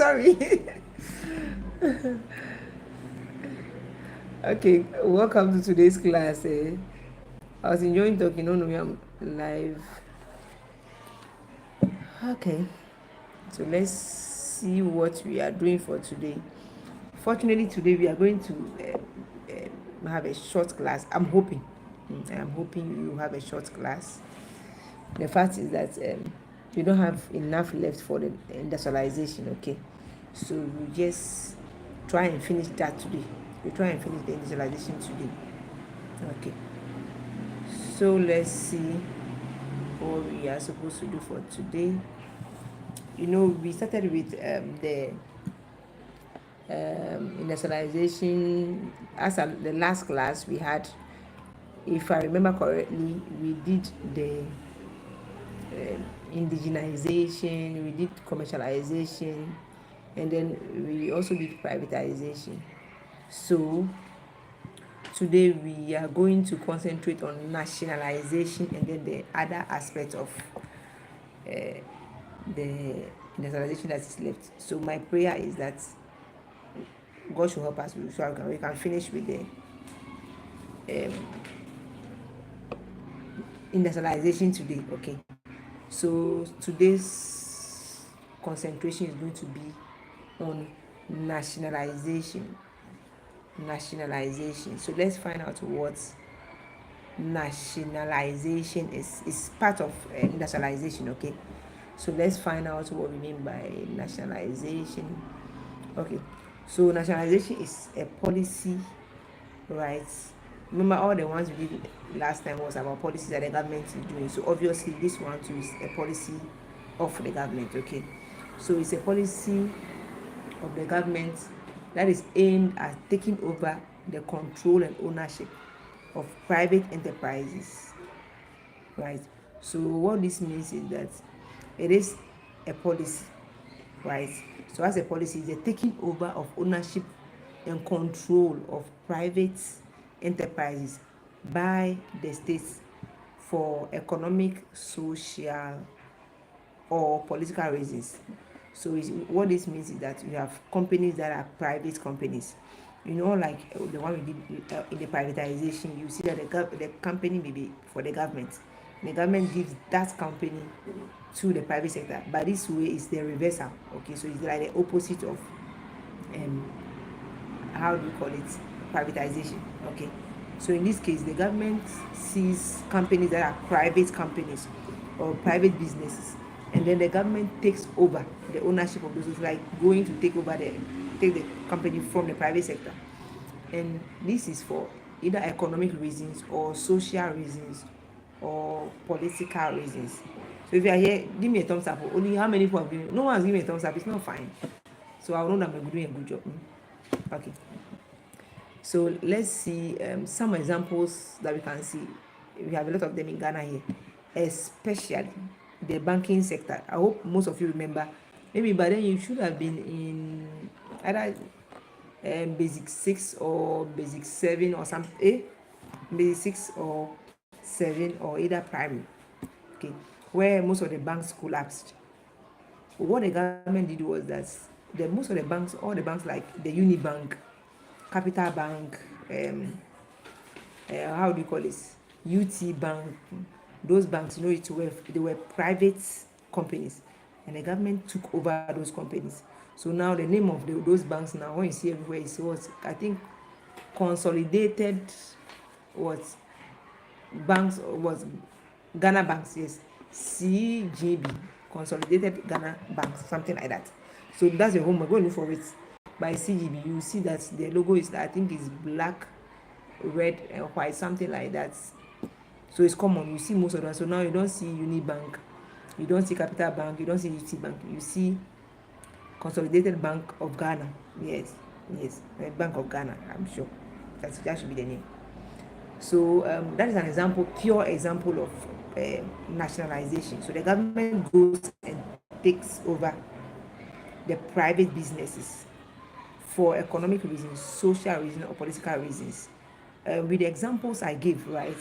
Sorry. Okay, welcome to today's class. I was enjoying talking. No, no, I'm live. Okay, so let's see what we are doing for today. Fortunately, today we are going to have a short class. I'm hoping. I'm hoping you have a short class. The fact is that we don't have enough left for the industrialization. Okay, so we just try and finish that today. We try and finish the industrialization today. Okay, so let's see what we are supposed to do for today. You know, we started with the industrialization. The last class we had, if I remember correctly, we did the indigenization, we did commercialization, and then we also did privatization. So today we are going to concentrate on nationalization and then the other aspects of the industrialization that is left. So my prayer is that God should help us so we can finish with the industrialization today. Okay, so today's concentration is going to be on nationalization. So let's find out what nationalization is. It's part of industrialization. Okay, so let's find out what we mean by nationalization. Okay, so nationalization is a policy, right? Remember, all the ones we did last time was about policies that the government is doing. So obviously this one too is a policy of the government. Okay, so it's a policy of the government that is aimed at taking over the control and ownership of private enterprises, right? So what this means is that it is a policy, right? So as a policy, it's a taking over of ownership and control of private enterprises by the states for economic, social, or political reasons. So what this means is that you have companies that are private companies. You know, like the one we did in the privatization, you see that the company may be for the government. The government gives that company to the private sector. But this way is the reversal. Okay, so it's like the opposite of how do you call it, privatization. Okay, so in this case the government sees companies that are private companies or private businesses, and then the government takes over the ownership of those. It's like going to take the company from the private sector, and this is for either economic reasons or social reasons or political reasons. So if you are here, give me a thumbs up. Only how many people have given? No one has given a thumbs up. It's not fine. So I will know that I'm doing a good job. Okay. So let's see some examples that we can see. We have a lot of them in Ghana here, especially the banking sector. I hope most of you remember. Maybe by then you should have been in either basic 6 or basic 7 or something. Basic 6 or 7 or either primary. Okay, where most of the banks collapsed. What the government did was that most of the banks, all the banks like the Unibank, Capital Bank, how do you call this? UT Bank, those banks, they were private companies, and the government took over those companies. So now the name of those banks now, when you see everywhere, is what I think consolidated what banks was Ghana banks, yes, CGB, consolidated Ghana banks, something like that. So that's your homework. Go and look for it by CGB. You see that the logo is, I think, is black, red, and white, something like that. So it's common. You see most of them. So now you don't see Unibank, you don't see Capital Bank, you don't see UT Bank. You see Consolidated Bank of Ghana. Yes, Bank of Ghana. I'm sure that should be the name. So that is an example, pure example of nationalization. So the government goes and takes over the private businesses for economic reasons, social reasons, or political reasons. With the examples I give, right?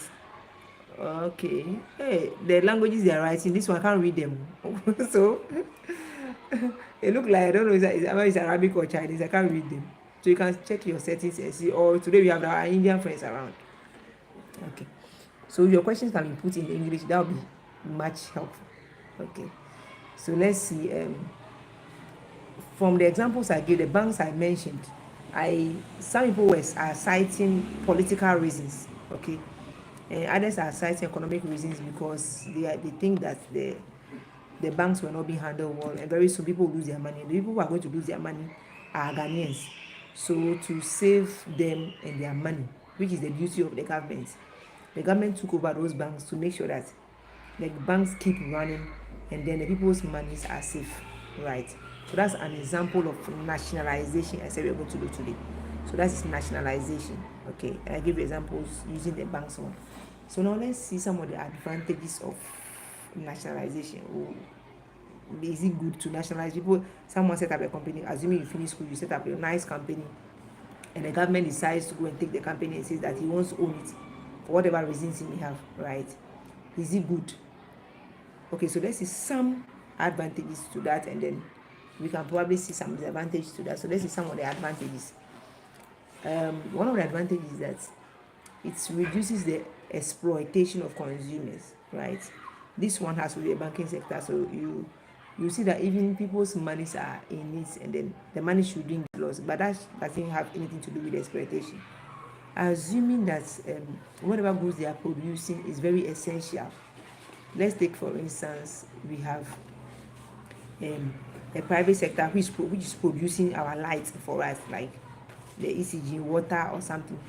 Okay. Hey, the languages they are writing, this one I can't read them. So It look like I don't know whether it's Arabic or Chinese. I can't read them. So you can check your settings and see. Or today we have our Indian friends around. Okay. So your questions can be put in English. That will be much helpful. Okay. So let's see. From the examples I gave, the banks I mentioned, some people are citing political reasons. Okay. And others are citing economic reasons because they think that the banks were not being handled well, and very soon people will lose their money. The people who are going to lose their money are Ghanaians. So to save them and their money, which is the duty of the government took over those banks to make sure that the banks keep running and then the people's monies are safe, right? So that's an example of nationalization I said we're going to do today. So that's nationalization. Okay, I give you examples using the banks one. So now let's see some of the advantages of nationalization. Is it good to nationalize? People, someone set up a company, assuming you finish school, you set up a nice company, and the government decides to go and take the company and says that he wants to own it for whatever reasons he may have, right? Is it good? Okay, so let's see some advantages to that, and then we can probably see some disadvantages to that. So let's see some of the advantages. One of the advantages is that it reduces the exploitation of consumers, right? This one has to be a banking sector, so you see that even people's monies are in it, and then the money should bring loss, but that doesn't have anything to do with exploitation. Assuming that whatever goods they are producing is very essential. Let's take for instance, we have a private sector which is producing our lights for us, like the ECG, water or something.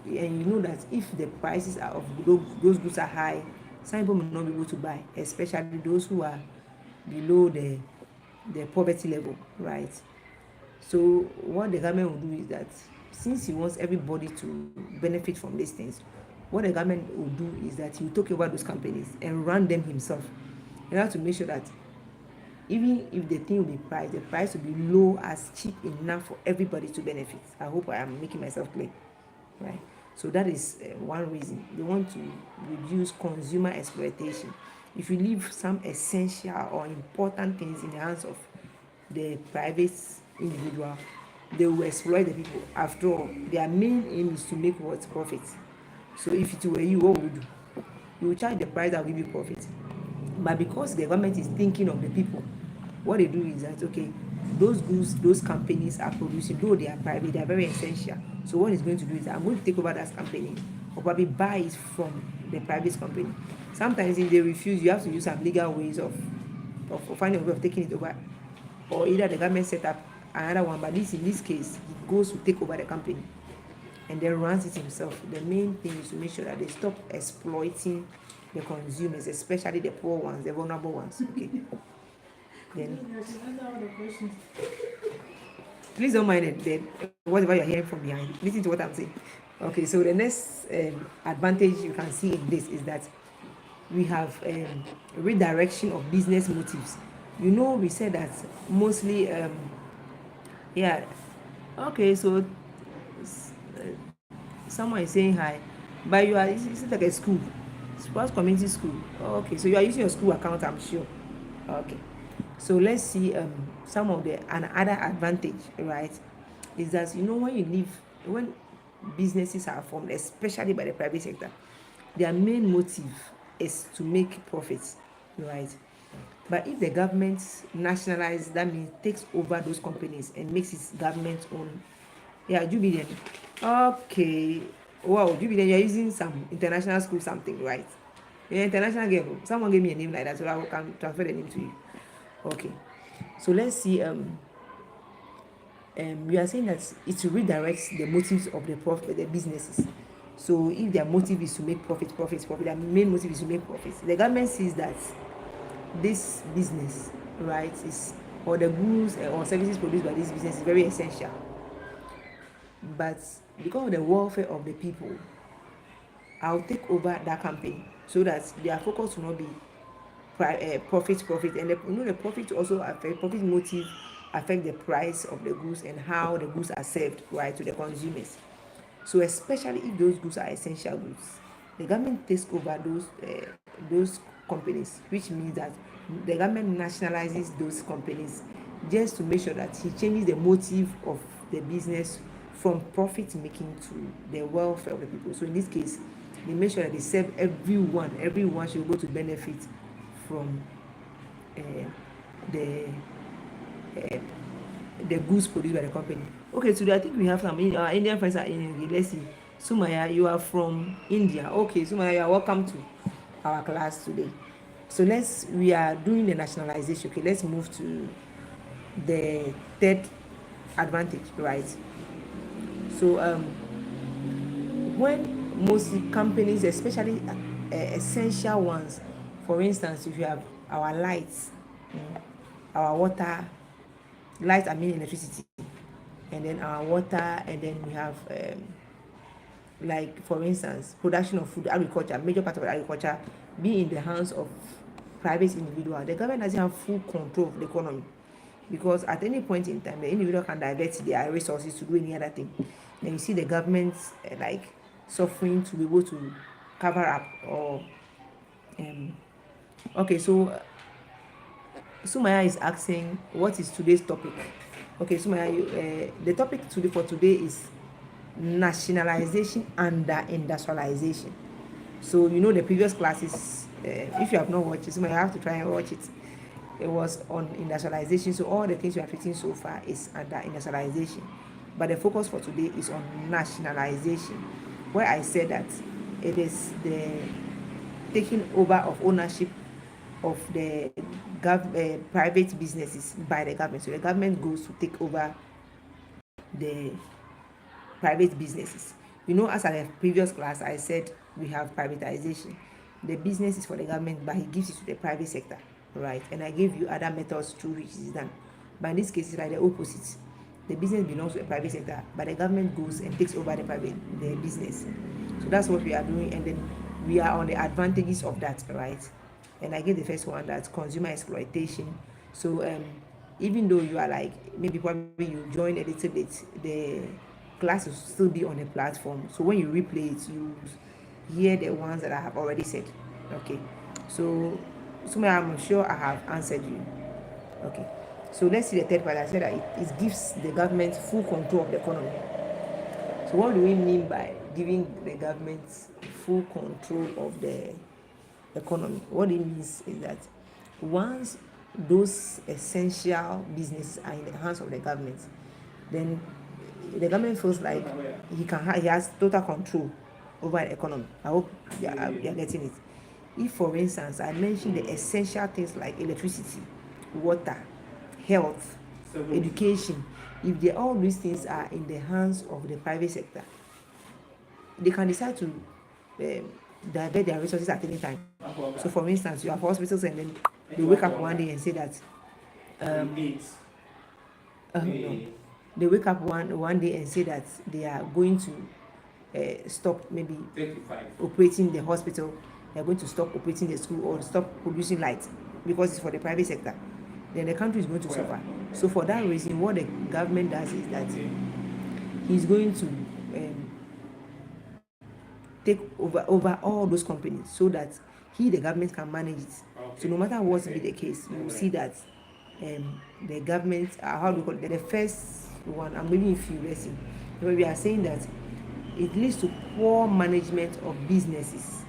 And you know that if the prices are of those goods are high, some people may not be able to buy, especially those who are below the poverty level, right? So what the government will do is that since he wants everybody to benefit from these things, what the government will do is that he will take over those companies and run them himself. You have to make sure that even if the thing will be priced, the price will be low, as cheap enough for everybody to benefit. I hope I am making myself clear, right? So that is one reason they want to reduce consumer exploitation. If you leave some essential or important things in the hands of the private individual, they will exploit the people. After all, their main aim is to make what? Profit. So if it were you, what would you do? You will charge the price that will give you profit. But because the government is thinking of the people, what they do is that, okay, those goods those companies are producing, though they are private, they are very essential. So what it's going to do is that I'm going to take over that company, or probably buy it from the private company. Sometimes if they refuse, you have to use some legal ways of finding a way of taking it over, or either the government set up another one. But in this case, he goes to take over the company and then runs it himself. The main thing is to make sure that they stop exploiting the consumers, especially the poor ones, the vulnerable ones. Okay. Then please don't mind it, whatever you're hearing from behind. Listen to what I'm saying. Okay, so the next advantage you can see in this is that we have redirection of business motives. You know, we said that mostly, yeah. Okay, so someone is saying hi, but you are, it's like a school, sports community school. Oh, okay, so you are using your school account, I'm sure. Okay, so let's see some of the another advantage, right, is that, you know, when businesses are formed, especially by the private sector, their main motive is to make profits, right? But if the government nationalizes, that means takes over those companies and makes it government owned. Yeah, Jubilee. Okay. Wow, Jubilee, you're using some international school something, right? Yeah, international game. Someone gave me a name like that, so I can transfer the name to you. Okay. So let's see. We are saying that it redirects the motives of the businesses. So if their motive is to make profit, their main motive is to make profits. The government sees that this business, right, is, or the goods or services produced by this business is very essential. But because of the welfare of the people, I'll take over that company so that their focus will not be profit, and the profit also affect, profit motive affect the price of the goods and how the goods are served, right, to the consumers. So especially if those goods are essential goods, the government takes over those companies, which means that the government nationalizes those companies just to make sure that he changes the motive of the business from profit making to the welfare of the people. So in this case, they make sure that they serve everyone. Everyone should go to benefit from uh, the uh, the goods produced by the company. Okay, today I think we have some our Indian friends are in. Let's see. Sumaya, you are from India. Okay, Sumaya, you are welcome to our class today. So we are doing the nationalization. Okay, let's move to the third advantage, right? So when most companies, especially essential ones, for instance, if you have our lights, our water, light I mean electricity, and then our water, and then we have like for instance production of food, agriculture, major part of agriculture be in the hands of private individual. The government doesn't have full control of the economy, because at any point in time the individual can divert their resources to do any other thing, and you see the government like suffering to be able to cover up or okay. So Sumaya is asking what is today's topic. Okay, Sumaya, the topic today for today is nationalization under industrialization. So you know the previous classes, if you have not watched it, Sumaya, you have to try and watch it. It was on industrialization. So all the things you have written so far is under industrialization, but the focus for today is on nationalization, where I said that it is the taking over of ownership of the private businesses by the government. So the government goes to take over the private businesses. You know, as at the previous class, I said we have privatization. The business is for the government, but he gives it to the private sector, right? And I gave you other methods through which it is done. But in this case, it's like the opposite. The business belongs to the private sector, but the government goes and takes over the business. So that's what we are doing, and then we are on the advantages of that, right? And I gave the first one, that's consumer exploitation. So even though you are like maybe probably you join a little bit, the class will still be on the platform. So when you replay it, you hear the ones that I have already said. Okay. So I'm sure I have answered you. Okay. So let's see the third part. I said that it gives the government full control of the economy. So what do we mean by giving the government full control of the economy? What it means is that once those essential businesses are in the hands of the government, then the government feels like he has total control over the economy. I hope you are getting it. If, for instance, I mentioned the essential things like electricity, water, health, education, if all these things are in the hands of the private sector, they can decide to divert their resources at any time. So, for instance, you have hospitals, and then they wake up one day and say that no. They wake up one day and say that they are going to stop maybe operating the hospital, they are going to stop operating the school, or stop producing light because it's for the private sector. Then the country is going to suffer. So for that reason, what the government does is that he's going to take over all those companies, so that the government can manage it. So no matter what be the case, you will see that the government, how do you call it, the first one, I'm giving you a few lessons. We are saying that it leads to poor management of businesses,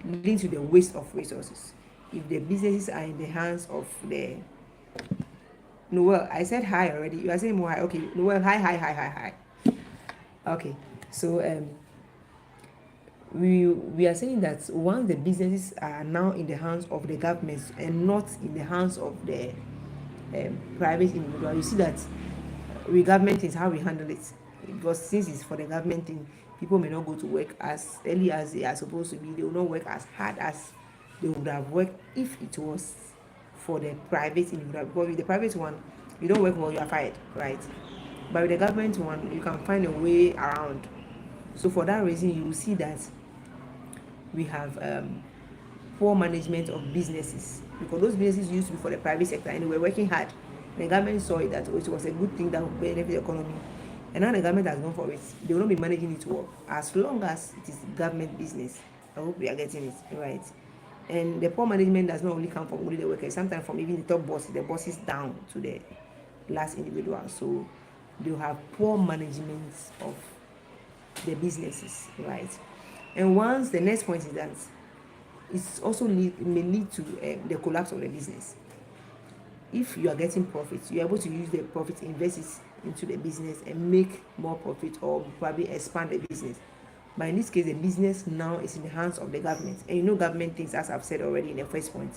leading to the waste of resources. If the businesses are in the hands of the Noel, I said hi already. You are saying more hi. Okay, Noel, hi. Okay, so we are saying that once the businesses are now in the hands of the government and not in the hands of the private individual, you see that government is how we handle it. Because since it's for the government thing, people may not go to work as early as they are supposed to be. They will not work as hard as they would have worked if it was for the private individual. Because with the private one, you don't work well, you are fired, right? But with the government one, you can find a way around. So for that reason, you will see that we have poor management of businesses, because those businesses used to be for the private sector and they were working hard. The government saw it that it was a good thing that would benefit the economy, and now the government has gone for it. They will not be managing it well as long as it is government business. I hope we are getting it right. And the poor management does not only come from only the workers, sometimes from even the top bosses, the bosses down to the last individual. So you have poor management of the businesses, right? And once the next point is that it's also may lead to the collapse of the business. If you are getting profits, you're able to use the profit, invest it into the business and make more profit, or probably expand the business. But in this case, the business now is in the hands of the government. And you know, government things, as I've said already in the first point,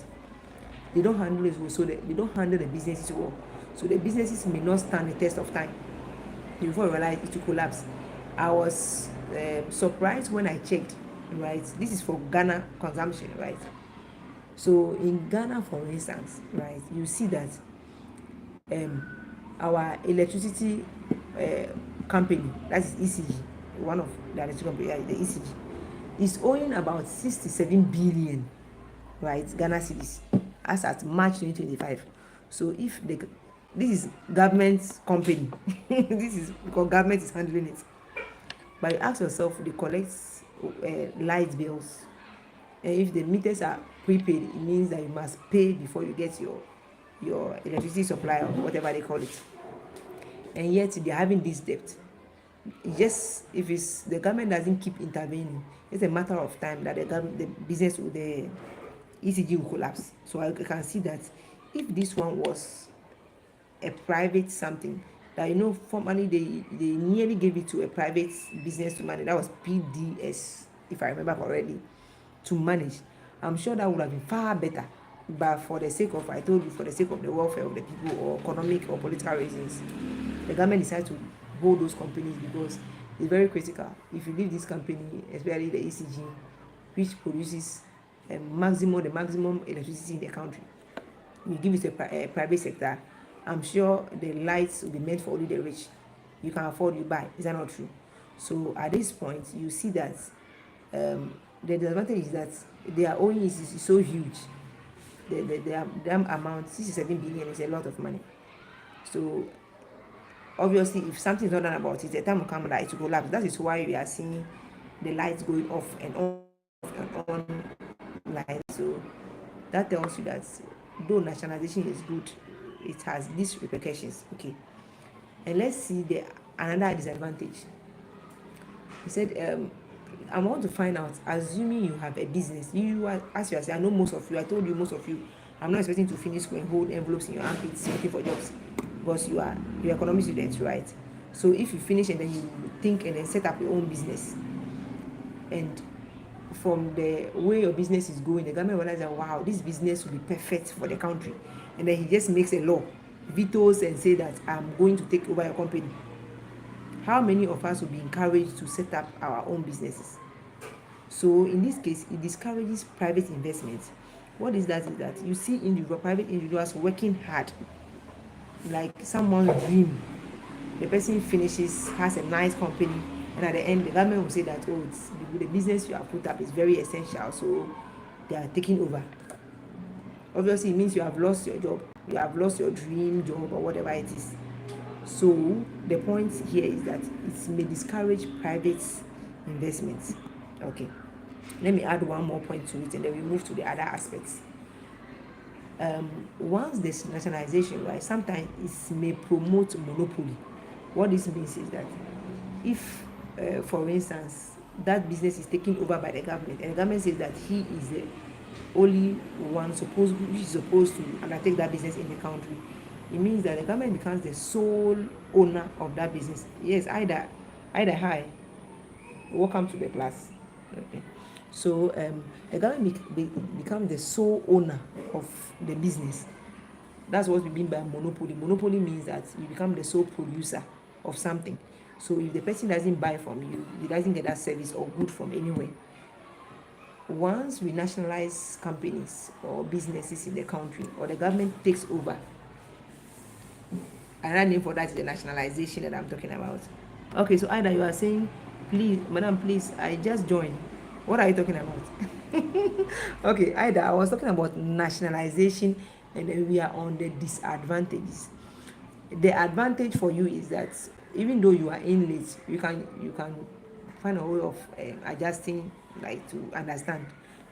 they don't handle it well, so they don't handle the businesses well. So the businesses may not stand the test of time. Before you realize it will collapse. I was surprised when I checked, right? This is for Ghana consumption, right? So in Ghana, for instance, right, you see that our electricity company, that is ECG, one of the electricity company, the ECG, is owing about 67 billion, right, Ghana cedis, as at March 2025. So if this is government's company, this is because government is handling it. But you ask yourself, they collect light bills, and if the meters are prepaid, it means that you must pay before you get your electricity supply, or whatever they call it. And yet they're having this debt. Just if it's the government doesn't keep intervening, it's a matter of time that the business, the ECG will collapse. So I can see that if this one was a private something, that formerly they nearly gave it to a private business to manage. That was PDS, if I remember correctly, to manage. I'm sure that would have been far better. But for the sake of, I told you, for the sake of the welfare of the people, or economic or political reasons, the government decided to hold those companies, because it's very critical. If you leave this company, especially the ECG, which produces the maximum electricity in the country, you give it to a private sector, I'm sure the lights will be meant for only the rich. You can afford, you buy. Is that not true? So at this point, you see that the disadvantage is that their owing is so huge. The amount, 67 billion, is a lot of money. So obviously, if something is not done about it, the time will come that it will collapse. That is why we are seeing the lights going off and on lights. So that tells you that though nationalization is good, it has these repercussions. Okay, and let's see another disadvantage. He said, I want to find out, assuming you have a business, as you are saying, I know most of you, I told you, most of you, I'm not expecting to finish school and hold envelopes in your armpits looking for jobs, because you're economic students, right? So if you finish and then you think and then set up your own business, and from the way your business is going, the government realizes that, wow, this business will be perfect for the country, and then he just makes a law, vetoes, and say that I'm going to take over your company. How many of us will be encouraged to set up our own businesses? So in this case, it discourages private investments. What is that? Is that you see private individuals working hard, like someone's dream. The person finishes, has a nice company, and at the end, the government will say that, oh, the business you have put up is very essential, so they are taking over. Obviously, it means you have lost your job, you have lost your dream job, or whatever it is. So the point here is that it may discourage private investments. Okay, let me add one more point to it, and then we move to the other aspects. Once this nationalization, right, sometimes it may promote monopoly. What this means is that if, for instance, that business is taken over by the government, and the government says that he is the only one which is supposed to undertake that business in the country, it means that the government becomes the sole owner of that business. Yes, either hi, welcome to the class. Okay. So the government becomes the sole owner of the business. That's what we mean by monopoly. Monopoly means that you become the sole producer of something. So if the person doesn't buy from you, he doesn't get that service or good from anywhere. Once we nationalize companies or businesses in the country, or the government takes over, another name for that is the nationalization that I'm talking about. Okay, so either you are saying, please, madam, please, I just joined. What are you talking about? Okay, either I was talking about nationalization, and then we are on the disadvantages. The advantage for you is that even though you are in late, you can find a way of adjusting, like, to understand.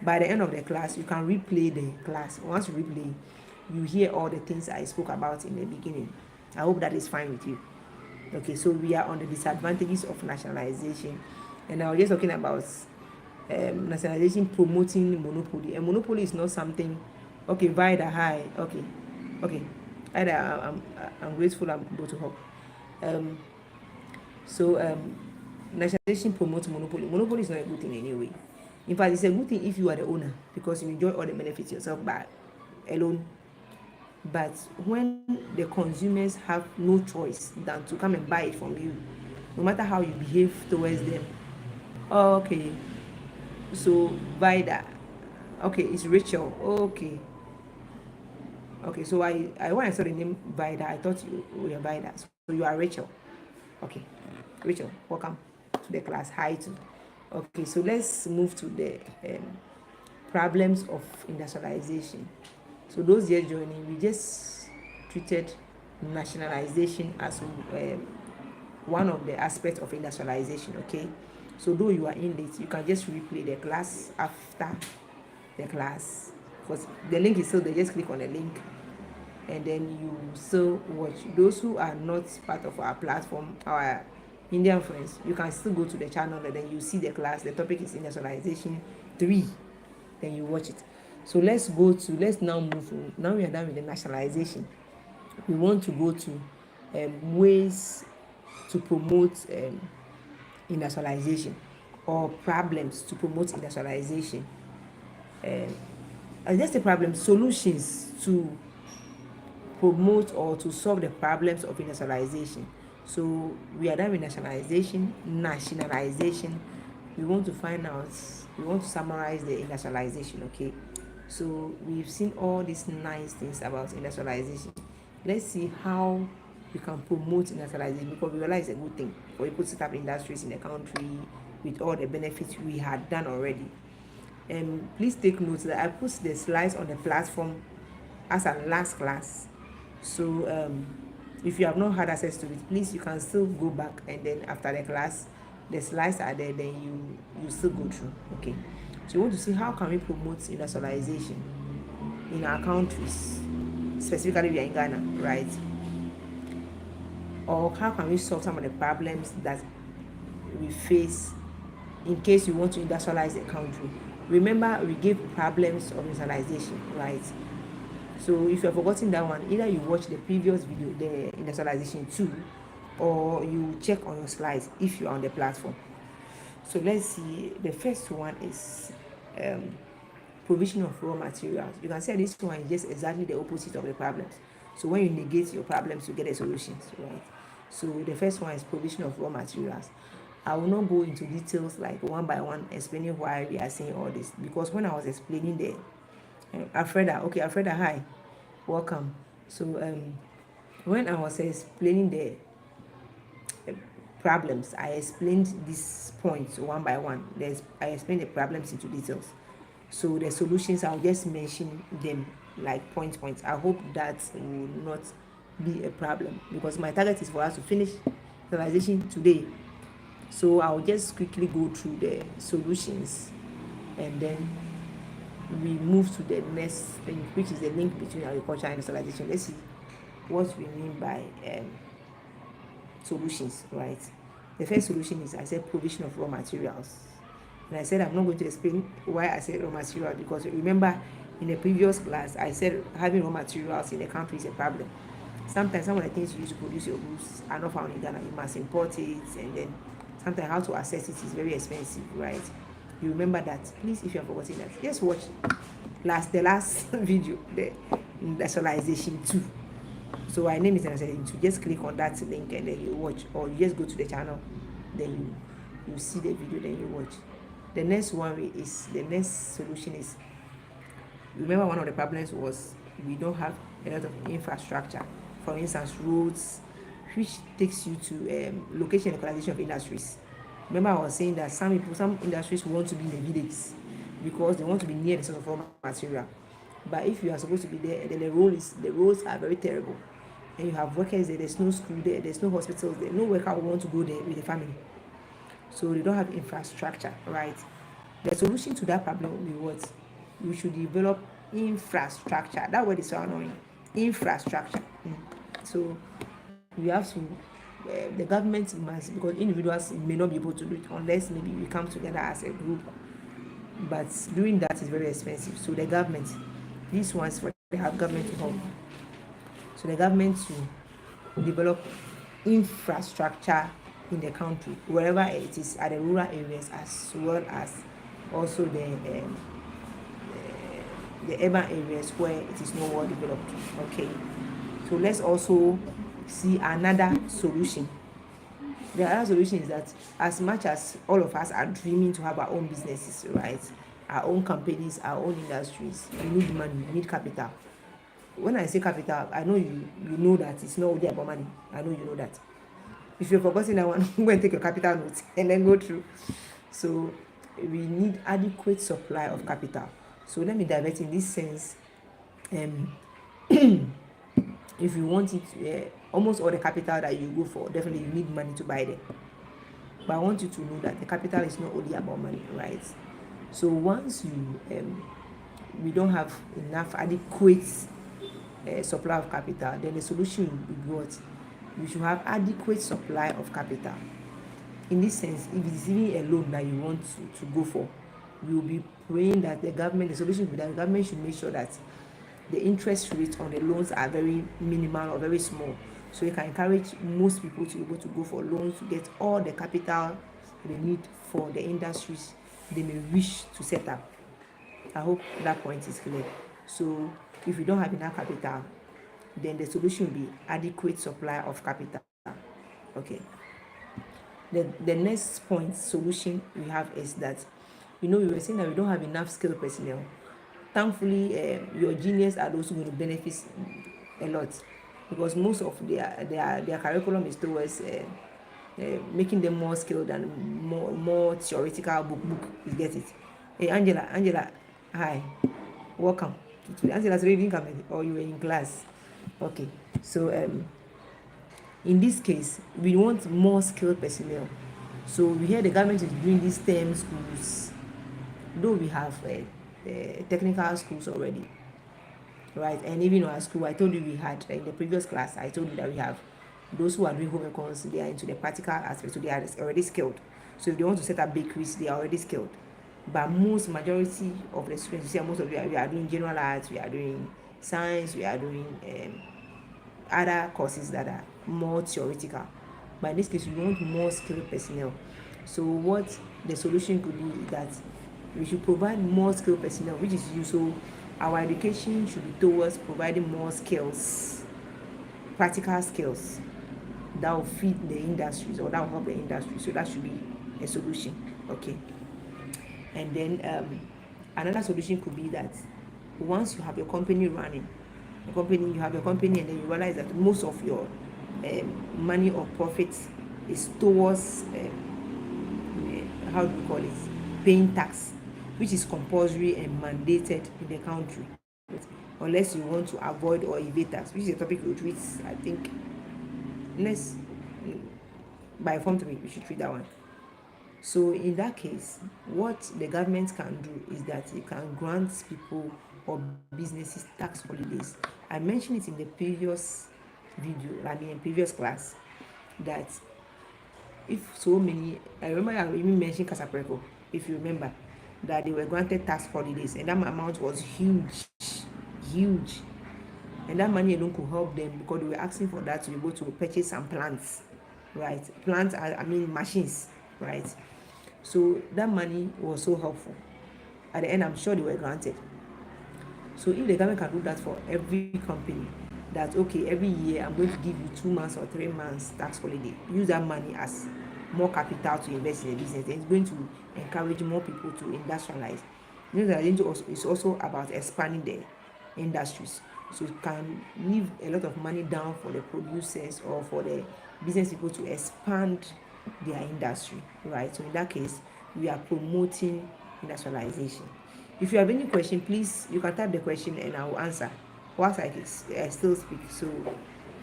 By the end of the class, you can replay the class. Once you replay, you hear all the things I spoke about in the beginning. I hope that is fine with you. Okay, so we are on the disadvantages of nationalization, and I was just talking about nationalization promoting monopoly. And monopoly is not something. Okay, Vida, hi. Okay. Vida, I'm grateful. I'm able to help. Um, so nationalization promotes monopoly. Monopoly is not a good thing anyway. In fact, it's a good thing if you are the owner because you enjoy all the benefits yourself by alone. But when the consumers have no choice than to come and buy it from you, no matter how you behave towards them. Okay, so Vida. Okay, it's Rachel. Okay. So I when I saw the name Vida, I thought you were Vida. So you are Rachel. Okay, Rachel, welcome to the class. Hi too. Okay, so let's move to the problems of industrialization. So those years joining, we just treated nationalization as one of the aspects of industrialization. Okay, so though you are in late, you can just replay the class after the class because the link is still there. Just click on the link and then you still watch. Those who are not part of our platform, our Indian friends, you can still go to the channel and then you see the class. The topic is industrialization 3. Then you watch it. So let's now move on. Now we are done with the nationalization. We want to go to ways to promote industrialization or problems to promote industrialization. Just the problem, solutions to promote or to solve the problems of industrialization. So we are done with nationalization. We want to summarize the industrialization. Okay, so we've seen all these nice things about industrialization. Let's see how we can promote industrialization because we realize it's a good thing for people to set up industries in the country with all the benefits we had done already. Please take note that I put the slides on the platform as a last class. So if you have not had access to it, please you can still go back and then after the class, the slides are there. Then you still go through. Okay. So you want to see how can we promote industrialization in our countries, specifically we are in Ghana, right? Or how can we solve some of the problems that we face in case you want to industrialize the country. Remember, we gave problems of industrialization, right? So if you have forgotten that one, either you watch the previous video, the industrialization 2, or you check on your slides if you are on the platform. So let's see. The first one is provision of raw materials. You can say this one is just exactly the opposite of the problems. So when you negate your problems, you get the solutions, right? So the first one is provision of raw materials. I will not go into details like one by one explaining why we are saying all this because when I was explaining the Alfreda, hi, welcome. So when I was explaining the problems, I explained these points one by one. I explained the problems into details. So the solutions, I'll just mention them like points. I hope that will not be a problem because my target is for us to finish realization today. So I'll just quickly go through the solutions and then we move to the next thing, which is the link between agriculture and industrialization. Let's see what we mean by solutions, right? The first solution is, I said, provision of raw materials. And I said I'm not going to explain why I said raw materials because remember in the previous class I said having raw materials in the country is a problem. Sometimes some of the things you use to produce your goods are not found in Ghana. You must import it, and then sometimes how to access it is very expensive, right? You remember that. Please, if you have forgotten that, just watch the last video, the industrialization 2. So our name is industrialization 2. Just click on that link and then you watch, or you just go to the channel, then you see the video, then you watch. The next solution is, remember one of the problems was we don't have a lot of infrastructure. For instance, roads, which takes you to location and localization of industries. Remember I was saying that some industries want to be in the villages because they want to be near the source of raw material. But if you are supposed to be there, then the roads are very terrible. And you have workers there, there's no school there, there's no hospitals there, no worker will want to go there with the family. So they don't have infrastructure, right? The solution to that problem will be what? We should develop infrastructure. That word is so annoying. Infrastructure. So we have to, the government must, because individuals may not be able to do it unless maybe we come together as a group. But doing that is very expensive. So the government, these ones for they have government to help. So the government to develop infrastructure in the country, wherever it is, at the rural areas as well as also the urban areas where it is not well developed. Okay, so let's also see another solution. The other solution is that as much as all of us are dreaming to have our own businesses, right, our own companies, our own industries, we need money, we need capital. When I say capital, I know you know that it's not only about money. I know you know that. If you're forgetting that one, go and take your capital notes and then go through. So we need adequate supply of capital. So let me divert in this sense. If you want it, almost all the capital that you go for, definitely you need money to buy them. But I want you to know that the capital is not only about money, right? So once we don't have enough adequate supply of capital, then the solution will be what? We should have adequate supply of capital. In this sense, if it is even a loan that you want to go for, we will be praying that the solution will be that the government should make sure that the interest rates on the loans are very minimal or very small. So you can encourage most people to be able to go for loans to get all the capital they need for the industries they may wish to set up. I hope that point is clear. So if you don't have enough capital, then the solution will be adequate supply of capital. Okay. The next point solution we have is that, we were saying that we don't have enough skilled personnel. Thankfully, your juniors are those who will benefit a lot, because most of their curriculum is towards making them more skilled and more theoretical book. You get it? Hey, Angela, hi, welcome. Angela's reading coming, or you were in class? Okay, so in this case, we want more skilled personnel. So we hear the government is doing these STEM schools, though we have technical schools already, right? And even in our school, I told you we had, in the previous class, I told you that we have those who are doing home econs, they are into the practical aspect, so they are already skilled. So if they want to set up bakeries, they are already skilled. But majority of the students, you see, most of you we are doing general arts, we are doing science, we are doing other courses that are more theoretical. But in this case, we want more skilled personnel. So what the solution could be is that we should provide more skilled personnel, which is useful. Our education should be towards providing more skills, practical skills that will feed the industries or that will help the industry. So that should be a solution. Okay. And then another solution could be that once you have your company running, you have your company, and then you realize that most of your money or profits is towards how do you call it, paying tax, which is compulsory and mandated in the country, unless you want to avoid or evade tax, which is a topic we'll treat, I think, next by Form 3. We should treat that one. So in that case, what the government can do is that it can grant people or businesses tax holidays. I mentioned it in the previous video, in previous class, that if so many, I remember I even mentioned Casapreco, if you remember, that they were granted tax holidays, and that amount was huge. And that money alone could help them, because they were asking for that to be able to purchase some plants, right? Machines, right? So that money was so helpful. At the end, I'm sure they were granted. So if the government can do that for every company, that okay, every year I'm going to give you 2 months or 3 months tax holiday, use that money as more capital to invest in the business, and it's going to encourage more people to industrialize. It's also about expanding the industries, so it can leave a lot of money down for the producers or for the business people to expand their industry, right? So in that case, we are promoting industrialization. If you have any question, please, you can type the question and I will answer whilst I still speak. So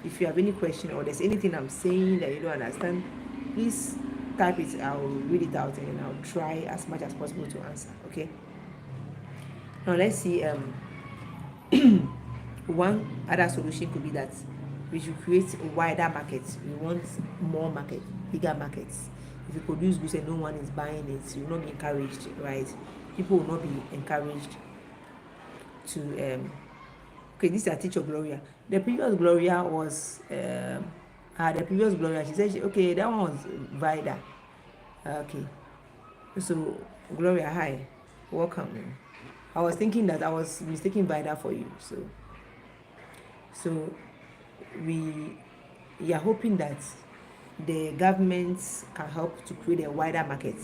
if you have any question or there's anything I'm saying that you don't understand, please type it, I'll read it out, and then I'll try as much as possible to answer. Okay. Now let's see. One other solution could be that we should create wider markets. We want more market, bigger markets. If you produce goods and no one is buying it, you will not be encouraged, right? People will not be encouraged to okay, this is our teacher Gloria. The previous Gloria was the previous Gloria, she said okay, that one was Vida. Okay. So Gloria, hi. Welcome. I was thinking that I was mistaking Vida for you. So we are hoping that the governments can help to create a wider market.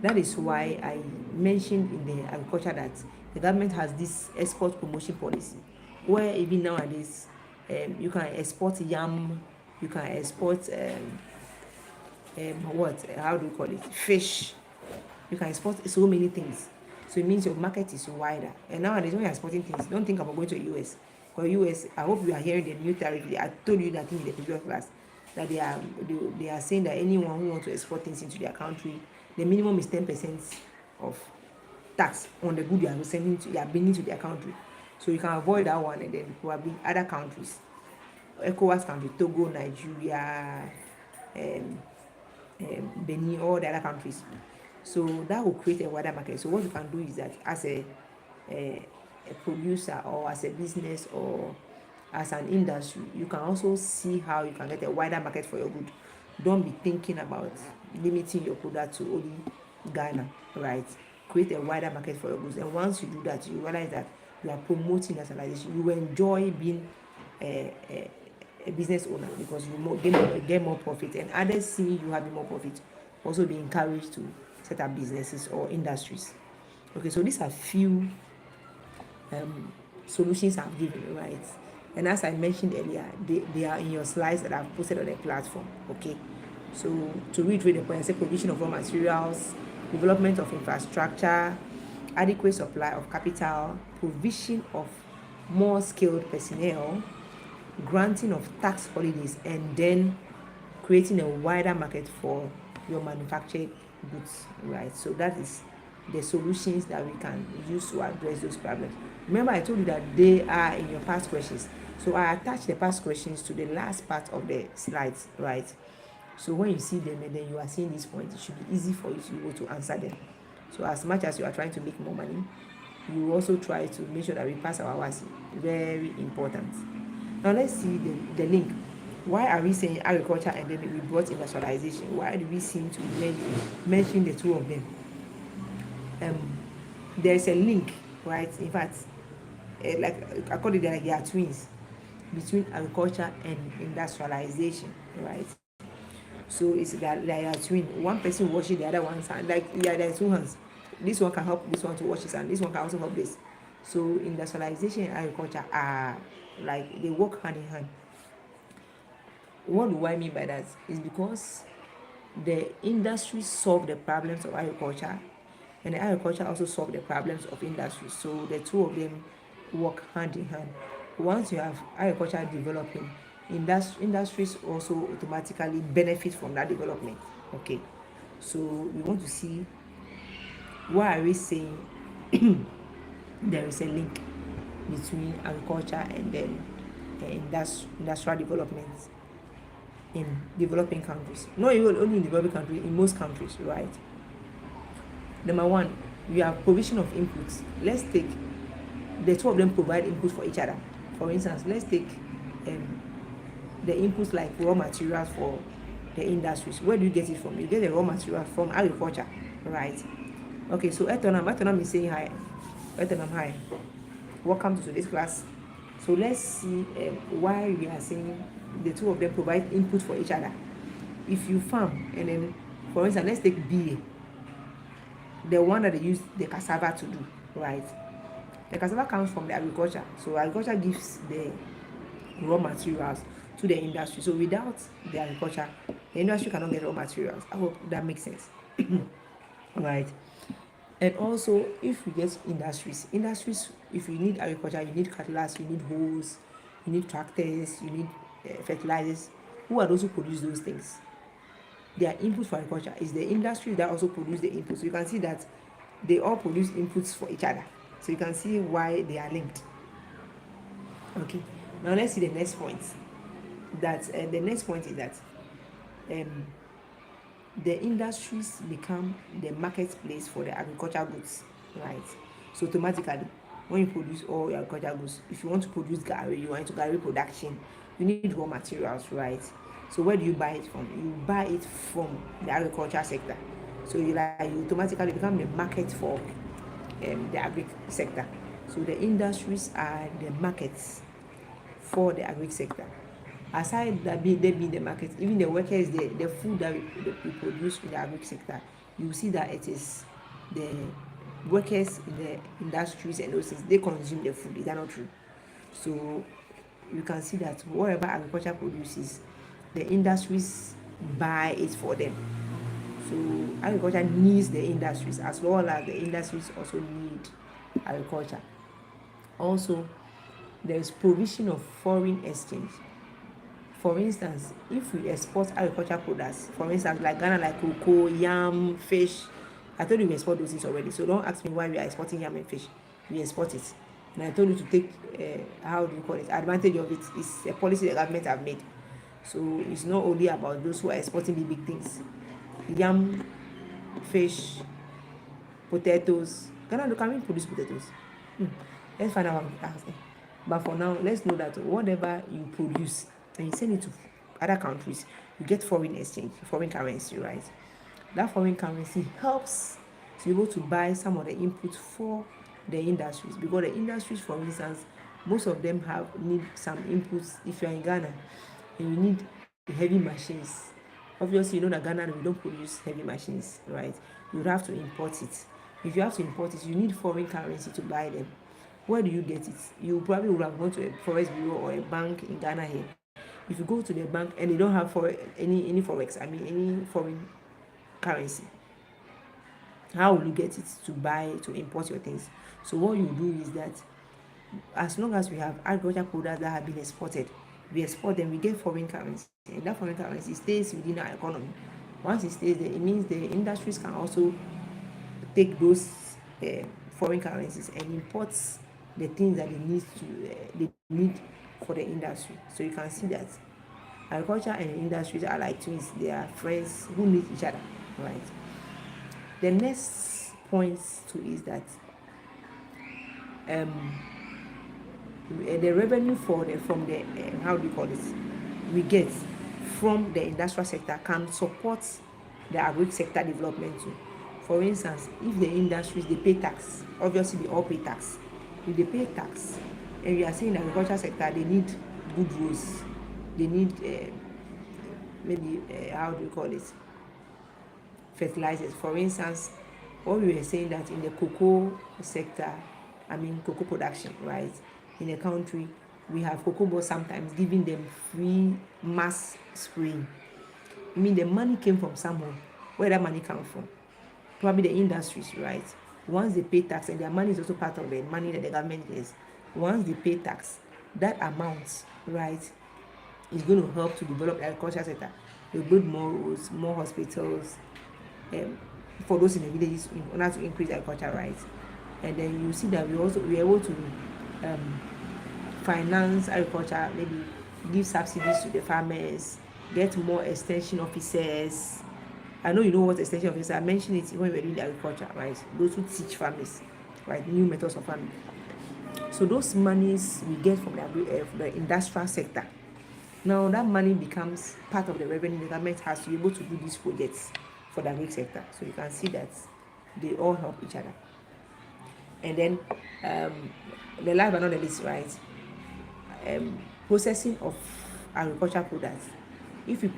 That is why I mentioned in the agriculture that the government has this export promotion policy, where even nowadays you can export yam, you can export how do you call it, fish, you can export so many things. So it means your market is wider. And nowadays when you're exporting things, don't think about going to the US. For US, I hope you are hearing the new tariff. I told you that thing in the previous class, that they are saying that anyone who wants to export things into their country, the minimum is 10% of tax on the good you are sending to, you are bringing to their country. So you can avoid that one, and then probably other countries, ECOWAS country, Togo, Nigeria, Benin, all the other countries. So that will create a wider market. So what you can do is that as a producer, or as a business, or as an industry, you can also see how you can get a wider market for your good. Don't be thinking about limiting your product to only Ghana, right? Create a wider market for your goods. And once you do that, you realize that you are promoting nationalization. You will enjoy being a business owner, because you get more profit, and others see you having more profit also be encouraged to set up businesses or industries. Okay, so these are few solutions I've given, right? And as I mentioned earlier, they are in your slides that I've posted on the platform. Okay, so to reiterate the point, I say provision of raw materials, development of infrastructure, adequate supply of capital, provision of more skilled personnel, granting of tax holidays, and then creating a wider market for your manufactured goods, right? So that is the solutions that we can use to address those problems. Remember, I told you that they are in your past questions. So I attach the past questions to the last part of the slides, right? So when you see them and then you are seeing these points, it should be easy for you to be able to answer them. So as much as you are trying to make more money, you also try to make sure that we pass our WASSCE. Very important. Now let's see the link. Why are we saying agriculture and then we brought industrialization? Why do we seem to mention the two of them? There's a link, right? In fact, like according to they are twins between agriculture and industrialization, right? So it's that they are twin. One person washing the other one's hand, like there are two hands. This one can help this one to wash his hand. This one can also help this. So industrialization and agriculture are like they work hand in hand. What do I mean by that? Is because the industry solve the problems of agriculture, and the agriculture also solve the problems of industry. So the two of them work hand in hand. Once you have agriculture developing, industries also automatically benefit from that development. Okay, so we want to see why are we saying there is a link between agriculture and then industrial development in developing countries. Not even only in developing countries, in most countries, right? Number one, we have provision of inputs. Let's take the two of them provide inputs for each other. For instance, let's take the inputs like raw materials for the industries. Where do you get it from? You get the raw materials from agriculture, right? Okay, so Etonam is saying hi. Etonam, hi. Welcome to today's class. So let's see why we are saying the two of them provide input for each other. If you farm, and then, for instance, let's take BA, the one that they use the cassava to do, right? The cassava comes from the agriculture. So agriculture gives the raw materials to the industry. So without the agriculture, the industry cannot get raw materials. I hope that makes sense. Right? And also, if we get industries, if you need agriculture, you need cutlass, you need hoes, you need tractors, you need fertilizers. Who are those who produce those things? their input for agriculture is the industry that also produce the input. So you can see that they all produce inputs for each other. So you can see why they are linked. Okay, now let's see the next point. The next point is that um, the industries become the marketplace for the agricultural goods, right? So automatically, when you produce all your agricultural goods, if you want to produce gari, you want to gari production, you need raw materials, right? So where do you buy it from? You buy it from the agriculture sector. So you automatically become the market for the agri sector. So the industries are the markets for the agri sector. Aside that they be the market, even the workers, the food that we produce in the agri sector, you see that it is the workers in the industries and those things, they consume the food. Is that not true? So you can see that whatever agriculture produces, the industries buy it for them. So agriculture needs the industries as well as the industries also need agriculture. Also, there is provision of foreign exchange. For instance, if we export agricultural products, for instance, like Ghana, like cocoa, yam, fish, I told you we export those things already. So don't ask me why we are exporting yam and fish. We export it. And I told you to take, how do you call it, advantage of it. It's a policy the government have made. So it's not only about those who are exporting the big things. Yam, fish, potatoes. Ghana, can we produce potatoes? Let's find out what we ask. But for now, let's know that whatever you produce and you send it to other countries, you get foreign exchange, foreign currency, right? That foreign currency helps to be able to buy some of the inputs for the industries, because the industries, for instance, most of them need some inputs. If you're in Ghana and you need heavy machines, obviously you know that Ghana, we don't produce heavy machines, right? You would have to import it. If you have to import it, you need foreign currency to buy them. Where do you get it? You probably would have gone to a forex bureau or a bank in Ghana here. If you go to the bank and they don't have any forex, any foreign currency, how will you get it to import your things? So what you do is that as long as we have agricultural products that have been exported, we export them, we get foreign currency, and that foreign currency stays within our economy. Once it stays there, it means the industries can also take those foreign currencies and import the things that they need for the industry. So you can see that agriculture and industries are like twins. They are friends who need each other, right? The next point too is that the revenue from the how do you call this, we get from the industrial sector can support the agri sector development too. For instance, if the industries, they pay tax, obviously they all pay tax. If they pay tax and we are saying the agriculture sector, they need good roads, they need maybe how do you call it, fertilizers. For instance, what we were saying that in the cocoa sector, cocoa production, right, in the country, we have cocoa board sometimes giving them free mass spraying. The money came from somewhere. Where that money come from? Probably the industries, right? Once they pay tax, and their money is also part of the money that the government is. Once they pay tax, that amount, right, is going to help to develop the agriculture sector. They build more roads, more hospitals, for those in the villages in order to increase agriculture, right? And then you see that we're able to finance agriculture, maybe give subsidies to the farmers, get more extension officers. I know you know what extension officers are. I mentioned it when we were doing the agriculture, right? Those who teach farmers, right, new methods of farming. So those monies we get from the industrial sector. Now that money becomes part of the revenue the government has to be able to do these projects for the agri sector. So you can see that they all help each other. And then the last but not the least, right, processing of agricultural products. If we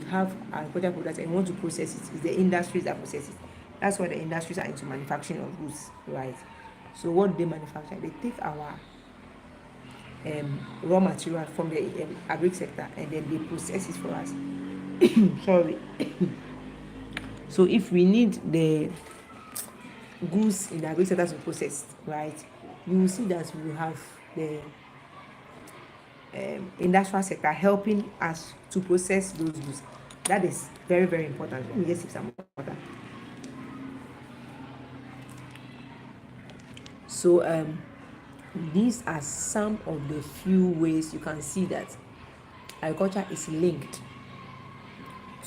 have agricultural products and want to process it, it's the industries that process it. That's why the industries are into manufacturing of goods, right? So what they manufacture, they take our raw material from the agri sector and then they process it for us. Sorry. So if we need the goods in the agri sector to process, right, you will see that we will have the industrial sector helping us to process those goods. That is very, very important. Let me just sip some water. So these are some of the few ways you can see that agriculture is linked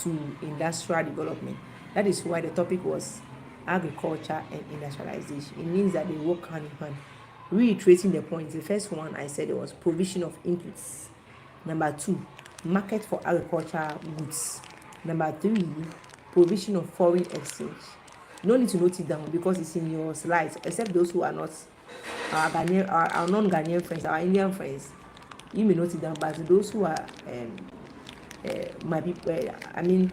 to industrial development. That is why the topic was agriculture and industrialization. It means that they work hand in hand. Reiterating the points, the first one I said it was provision of inputs. Number 2, market for agricultural goods. Number 3, provision of foreign exchange. No need to note it down because it's in your slides, except those who are not our Ghanaian, our non-Ghanaian friends, our Indian friends. You may note it down, but those who are my people, I mean,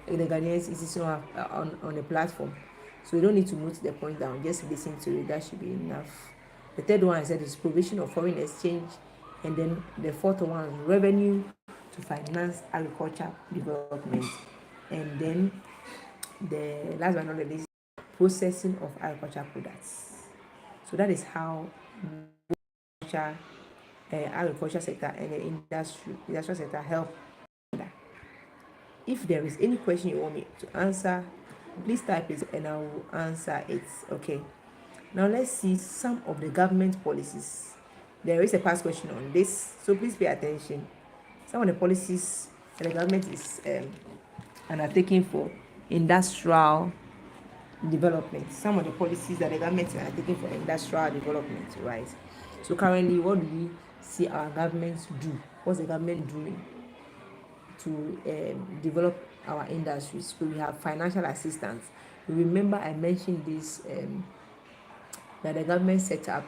the Ghanaians is on the platform, so you don't need to note the point down. Just listen to it. That should be enough. The third one I said is provision of foreign exchange, and then the fourth one is revenue to finance agriculture development, and then the last but not the least, processing of agriculture products. So that is how agriculture sector and the industrial sector help. If there is any question you want me to answer, please type it and I will answer it. Okay. Now let's see some of the government policies. There is a past question on this, so please pay attention. Some of the policies that the government is undertaking for industrial development. Some of the policies that the government is undertaking for industrial development, right? So currently, what do we see our government do? What's the government doing to develop our industries? So we have financial assistance. Remember I mentioned this, that the government set up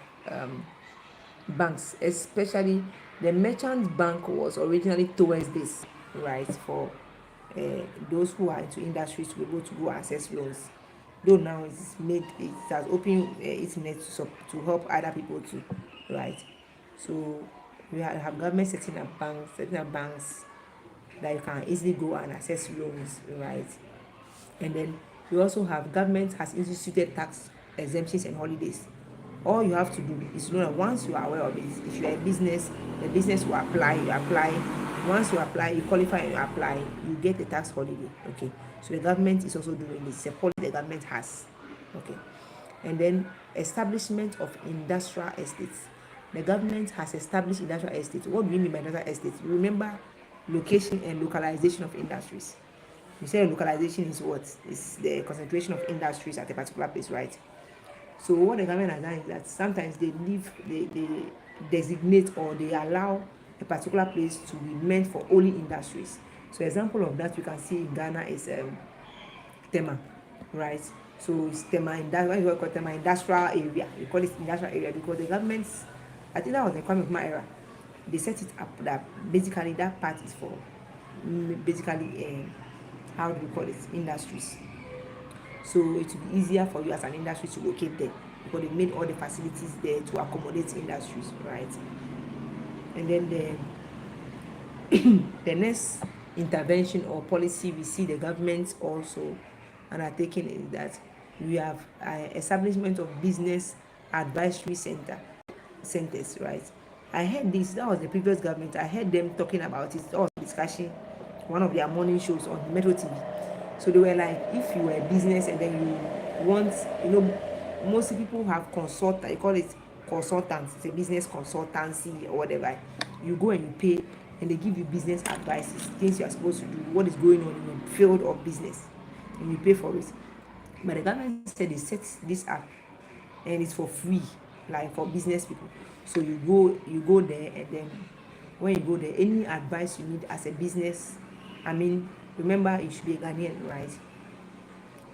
banks, especially the merchant bank was originally towards this, right, for those who are into industries to be able to go access loans. Though now it has opened its net to help other people too, right? So we have government setting up banks that you can easily go and access loans, right? And then we also have government has instituted tax exemptions and holidays. All you have to do is know that once you are aware of it, if you are a business, the business will apply, you apply. Once you apply, you qualify and you apply, you get a tax holiday. Okay. So the government is also doing this. It's a policy the government has. Okay. And then establishment of industrial estates. The government has established industrial estates. What do you mean by industrial estates? Remember location and localization of industries. You say localization is what? It's the concentration of industries at a particular place, right? So what the government has done is that sometimes they designate or they allow a particular place to be meant for only industries. So example of that you can see in Ghana is Tema, right? So it's Tema industrial area. We call it industrial area because the government, I think that was the Kwame Nkrumah era, they set it up that basically that part is for basically how do we call it, industries. So it will be easier for you as an industry to locate there because they made all the facilities there to accommodate industries, right? And then the next intervention or policy we see the government also undertaking is that we have establishment of business advisory centers, right? I heard this, that was the previous government. I heard them talking about it. That was discussion, one of their morning shows on Metro TV. So they were like, if you were a business and then you want, most people have they call it consultants, it's a business consultancy or whatever. You go and you pay and they give you business advices, things you are supposed to do, what is going on in your field of business, and you pay for it. But the government said they set this up and it's for free, like for business people. So you go there, and then when you go there, any advice you need as a business, remember you should be a Ghanaian, right?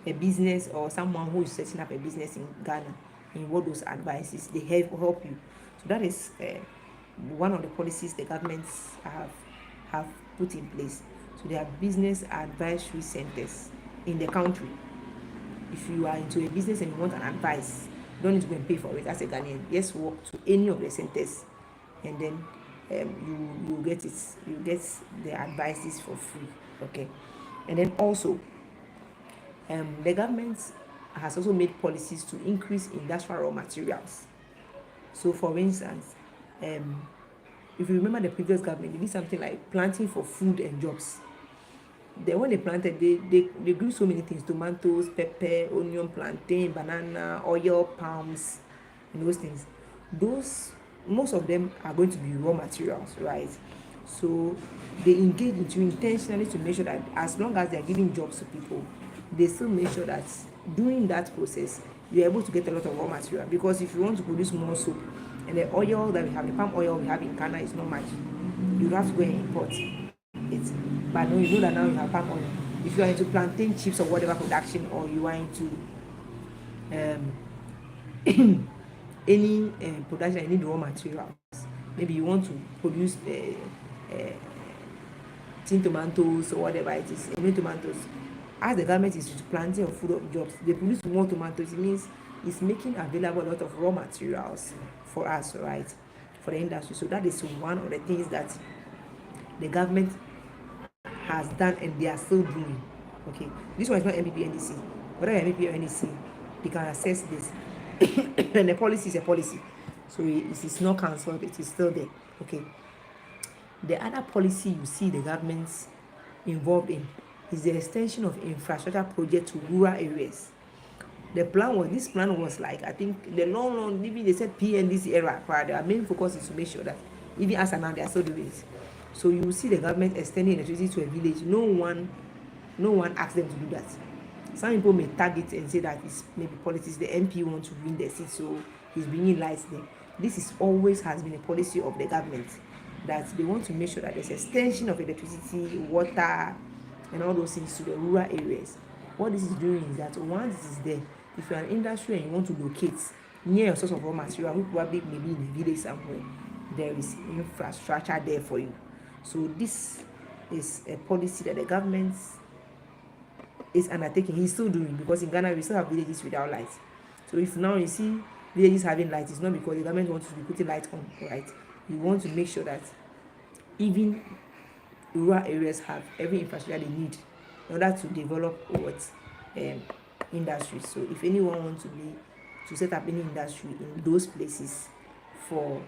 A business or someone who is setting up a business in Ghana, in what those advices they help you. So that is one of the policies the governments have put in place. So there are business advisory centers in the country. If you are into a business and you want an advice, you don't need to go and pay for it as a Ghanaian. Just walk to any of the centers, and then you get it. You get the advices for free. Okay, and then also the government has also made policies to increase industrial raw materials. So for instance, if you remember the previous government, they did something like planting for food and jobs. then when they planted, they grew so many things: tomatoes, pepper, onion, plantain, banana, oil, palms, and those things. Those, most of them are going to be raw materials, right? So they engage into intentionally to make sure that as long as they are giving jobs to people, they still make sure that during that process you're able to get a lot of raw material. Because if you want to produce more soap, and the oil that we have, the palm oil we have in Ghana is not much, you have to go and import it. But no, you know that now you have palm oil. If you are into plantain chips or whatever production, or you are into um, any production, you need raw materials. Maybe you want to produce tin tomatoes or whatever it is, any tomatoes. As the government is planting or food of jobs, they produce more tomatoes. It means it's making available a lot of raw materials for us, right? For the industry. So that is one of the things that the government has done and they are still doing. Okay, this one is not MPP NDC. Whether MPP or NDC, they can assess this. And the policy is a policy. So it is not cancelled, it is still there. Okay. The other policy you see the government's involved in is the extension of infrastructure project to rural areas. This plan was like, I think the long, maybe they said PNDC era, but their main focus is to make sure that even as and now they are still doing it. So you will see the government extending electricity to a village. No one asked them to do that. Some people may tag it and say that it's maybe politics, the MP wants to win the seat, so he's bringing lights there. This is always has been a policy of the government, that they want to make sure that there's extension of electricity, water, and all those things to the rural areas. What this is doing is that once it is there, if you're an industry and you want to locate near your source of raw material, which probably maybe in a village somewhere, there is infrastructure there for you. So this is a policy that the government is undertaking. He's still doing, because in Ghana we still have villages without lights. So if now you see villages having lights, it's not because the government wants to be putting lights on, right? You want to make sure that even rural areas have every infrastructure they need in order to develop what industry. So if anyone wants to set up any industry in those places for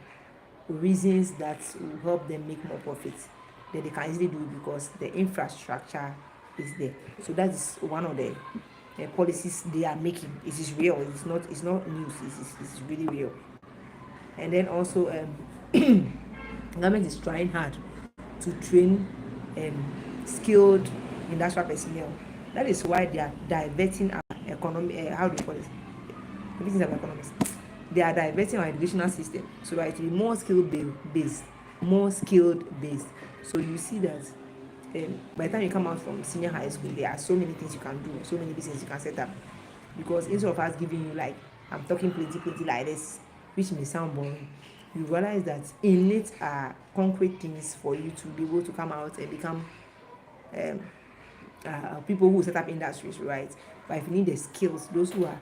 reasons that will help them make more profits, then they can easily do it because the infrastructure is there. So that is one of the policies they are making. It is real. It's not news. It's really real. And then also government is trying hard to train skilled industrial personnel. That is why they are diverting our economy. How do you call it? Everything's about economics. They are diverting our educational system so that it will be more skilled based. So you see that by the time you come out from senior high school, there are so many things you can do, so many businesses you can set up. Because instead of us giving you, like, I'm talking plenty like this, which may sound boring, you realize that in it are concrete things for you to be able to come out and become people who set up industries, right? But if you need the skills, those who are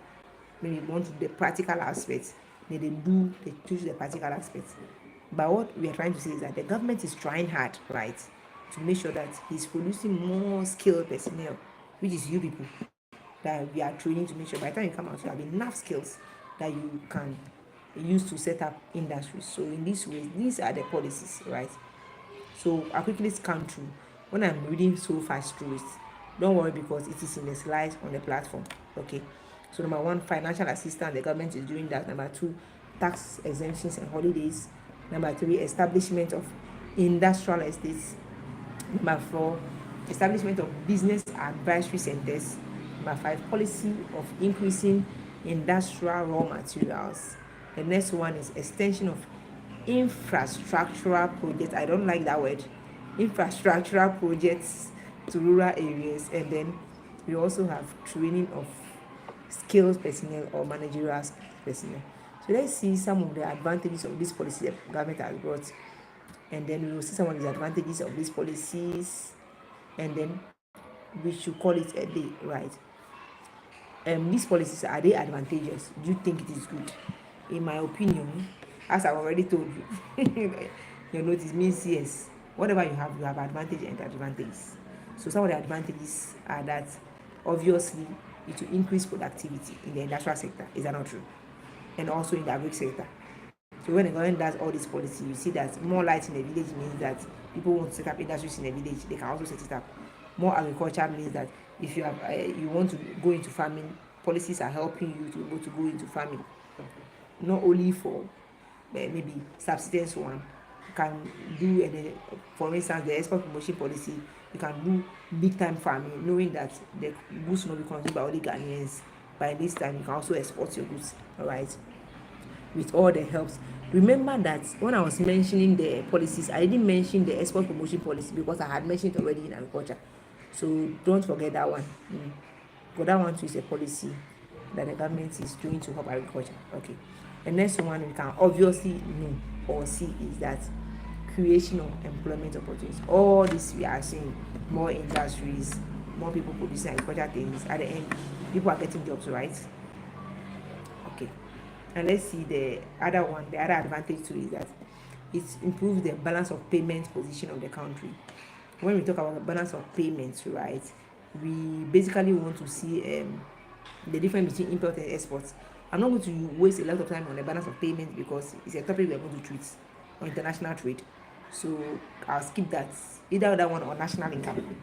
maybe want to the practical aspects, they choose the practical aspects. But what we are trying to say is that the government is trying hard, right, to make sure that he's producing more skilled personnel, which is you people, that we are training to make sure by the time you come out, you have enough skills that you can use to set up industries. So in this way, these are the policies, right? So I'll quickly scan through. When I'm reading so fast through it, don't worry, because it is in the slides on the platform. Okay. So number one, financial assistance, the government is doing that. Number two, tax exemptions and holidays. Number three, establishment of industrial estates. Number four, establishment of business advisory centers. Number five, policy of increasing industrial raw materials. The next one is extension of infrastructural projects. I don't like that word. Infrastructural projects to rural areas. And then we also have training of skills personnel or managerial personnel. So let's see some of the advantages of this policy the government has brought, and then we will see some of the disadvantages of these policies, and then we should call it a day, right? These policies, are they advantageous? Do you think it is good? In my opinion, as I've already told you, your notice means yes. Whatever you have advantage and disadvantages. So some of the advantages are that obviously it will increase productivity in the industrial sector. Is that not true? And also in the agri sector. So when the government does all this policy, you see that more light in the village means that people want to set up industries in the village. They can also set it up. more agriculture means that if you have you want to go into farming, policies are helping you to be able to go into farming, not only for maybe subsistence one. You can do for instance the export promotion policy. You can do big time farming, knowing that the goods will not be consumed by only Ghanaians. By this time, you can also export your goods. All right, with all the helps. Remember that when I was mentioning the policies, I didn't mention the export promotion policy because I had mentioned it already in agriculture. So don't forget that one. Because that one too is a policy that the government is doing to help agriculture. Okay. The next one we can obviously know or see is that creation of employment opportunities. All this we are seeing, more industries, more people producing agricultural things. At the end, people are getting jobs, right? Okay. And let's see the other one. The other advantage too is that it improves the balance of payment position of the country. When we talk about the balance of payments, right, we basically want to see the difference between import and export. I'm not going to waste a lot of time on the balance of payments because it's a topic we're going to treat on international trade. So I'll skip that, either that one or national income.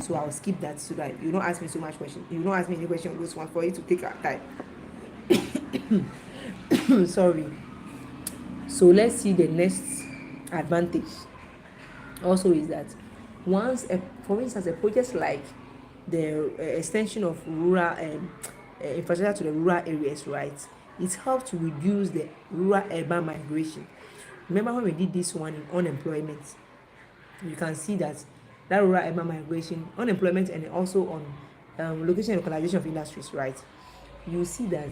So I'll skip that so that you don't ask me so much question. You don't ask me any question on those ones for you to take our time. Sorry. So let's see the next advantage. Also is that once, for instance, a project like the extension of rural infrastructure to the rural areas, right? It helps to reduce the rural urban migration. Remember when we did this one in unemployment, you can see that rural urban migration, unemployment, and also on location and localization of industries, right? You see that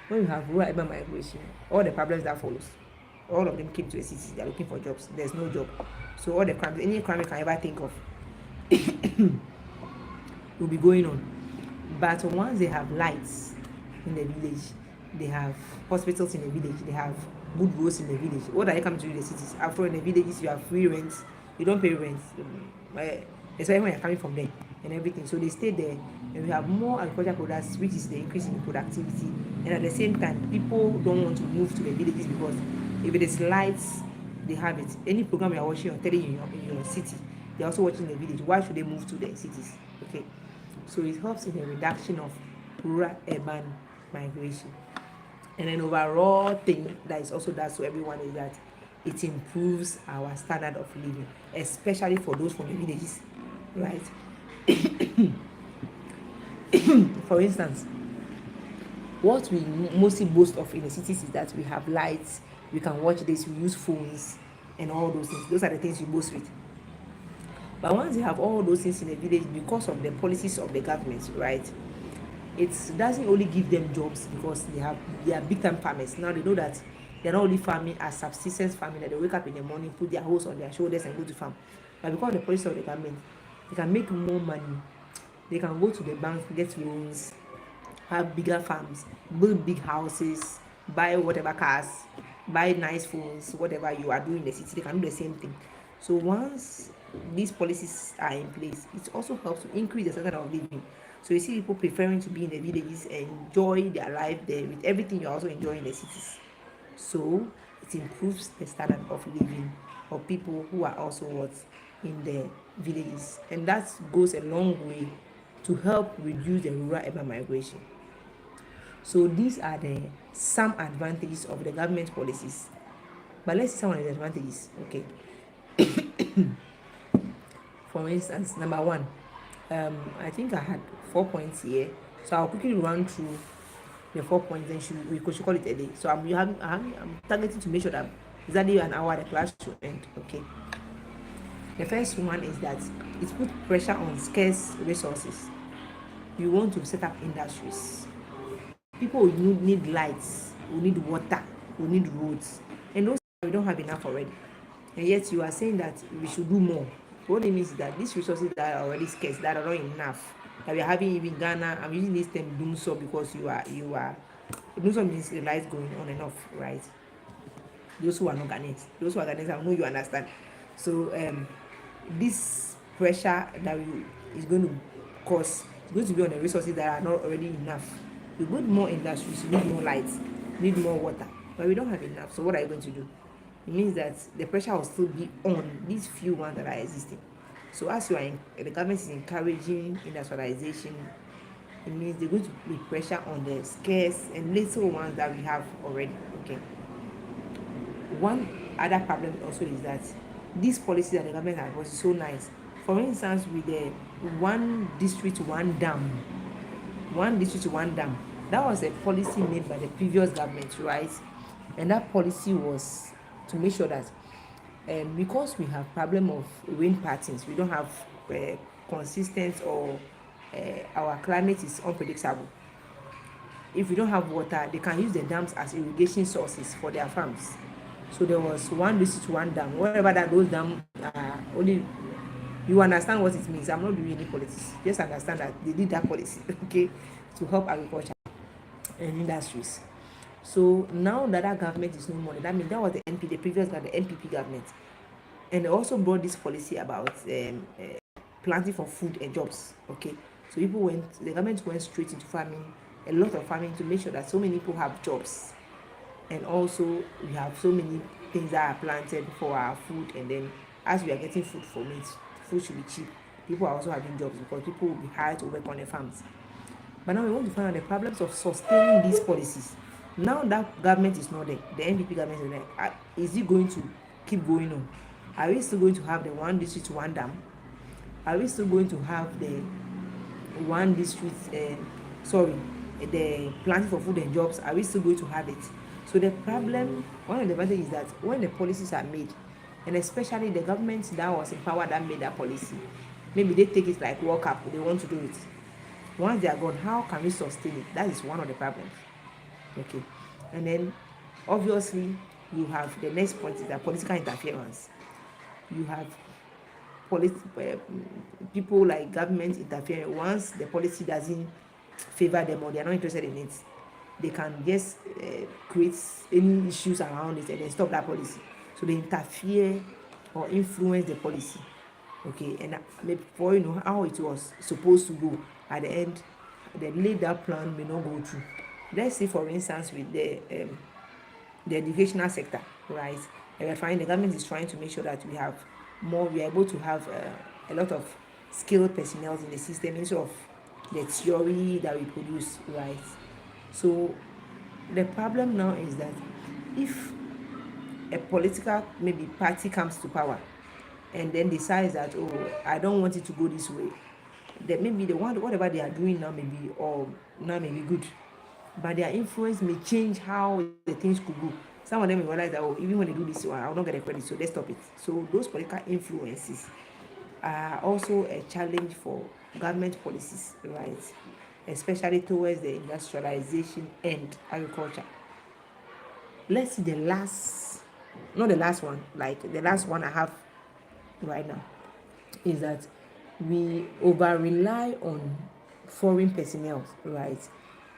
when you have rural urban migration, all the problems that follows, all of them came to a city. They're looking for jobs. There's no job, so all the crimes, any crime you can ever think of, will be going on. But once they have lights in the village, they have hospitals in the village, they have good roads in the village. What are you coming to do in the cities? After in the villages, you have free rent. You don't pay rent, especially when you're coming from there and everything. So they stay there, and we have more agricultural products, which is the increase in productivity. And at the same time, people don't want to move to the villages because if it is lights, they have it. Any program you are watching or telling in your city, they're also watching the village. Why should they move to the cities? Okay. So it helps in the reduction of rural urban migration. And then overall thing that is also does to everyone is that it improves our standard of living, especially for those from the villages, right? For instance, what we mostly boast of in the cities is that we have lights, we can watch this, we use phones and all those things. Those are the things we boast with. But once you have all those things in the village, because of the policies of the government, right, it doesn't only give them jobs because they are big time farmers. Now they know that they're not only farming as subsistence farming, that they wake up in the morning, put their hose on their shoulders and go to farm. But because of the policy of the government, they can make more money. They can go to the bank, get loans, have bigger farms, build big houses, buy whatever cars, buy nice phones, whatever you are doing in the city, they can do the same thing. So once these policies are in place, it also helps to increase the standard of living. So you see people preferring to be in the villages and enjoy their life there with everything you're also enjoying in the cities. So it improves the standard of living of people who are also in the villages, and that goes a long way to help reduce the rural urban migration. So these are the some advantages of the government policies. But let's see some of the advantages. Okay. For instance, number one, I think I had 4 points here, so I'll quickly run through the 4 points. Then we should call it a day. So I'm targeting to make sure that exactly an hour the class should end. Okay. The first one is that it puts pressure on scarce resources. You want to set up industries. People will need lights, will need water, will need roads, and those we don't have enough already. And yet you are saying that we should do more. So what it means is that these resources that are already scarce, that are not enough, that we are having even Ghana. I'm using this term doom so because you are doom so means the lights going on and off, right? Those who are not Ghanaians, those who are Ghanaians, I know you understand. So this pressure that is going to cause is going to be on the resources that are not already enough. You need more industries, you need more lights, you need more water, but we don't have enough. So what are you going to do? It means that the pressure will still be on these few ones that are existing. So as the government is encouraging industrialization, it means they're going to be pressure on the scarce and little ones that we have already. Okay. One other problem also is that this policy that the government has was so nice. For instance, with the one district, one dam, that was a policy made by the previous government, right? And that policy was to make sure that because we have problem of rain patterns, we don't have consistent or our climate is unpredictable. If we don't have water, they can use the dams as irrigation sources for their farms. So there was one district, one dam. Wherever that those dams are only, you understand what it means. I'm not doing any politics. Just understand that they did that policy, okay, to help agriculture and industries. So now that our government is no more, that means that was the previous government, the NPP government, and they also brought this policy about planting for food and jobs. Okay, so the government went straight into farming, a lot of farming to make sure that so many people have jobs, and also we have so many things that are planted for our food, and then as we are getting food from it, food should be cheap. People are also having jobs because people will be hired to work on the farms. But now we want to find out the problems of sustaining these policies. Now that government is not there, the NPP government is not there, is it going to keep going on? Are we still going to have the one district, one dam? Are we still going to have the one district, the planting for food and jobs? Are we still going to have it? So the problem, one of the advantages is that when the policies are made, and especially the government that was in power that made that policy, maybe they take it like World Cup, they want to do it. Once they are gone, how can we sustain it? That is one of the problems. Okay. And then obviously you have the next point is that political interference. You have people like government interfering. Once the policy doesn't favor them or they are not interested in it, they can just create any issues around it and then stop that policy. So they interfere or influence the policy. Okay, and before you know how it was supposed to go, at the end, the laid out plan may not go through. Let's say, for instance, with the educational sector, right? And we're trying, the government is trying to make sure that we are able to have a lot of skilled personnel in the system instead of the theory that we produce, right? So the problem now is that if a political maybe party comes to power and then decides that, oh, I don't want it to go this way, that maybe they want whatever they are doing now may be good, but their influence may change how the things could go. Some of them may realize that, oh, even when they do this one, I will not get a credit, so let's stop it. So those political influences are also a challenge for government policies, right? Especially towards the industrialization and agriculture. Let's see the last one I have right now is that we over rely on foreign personnel, right?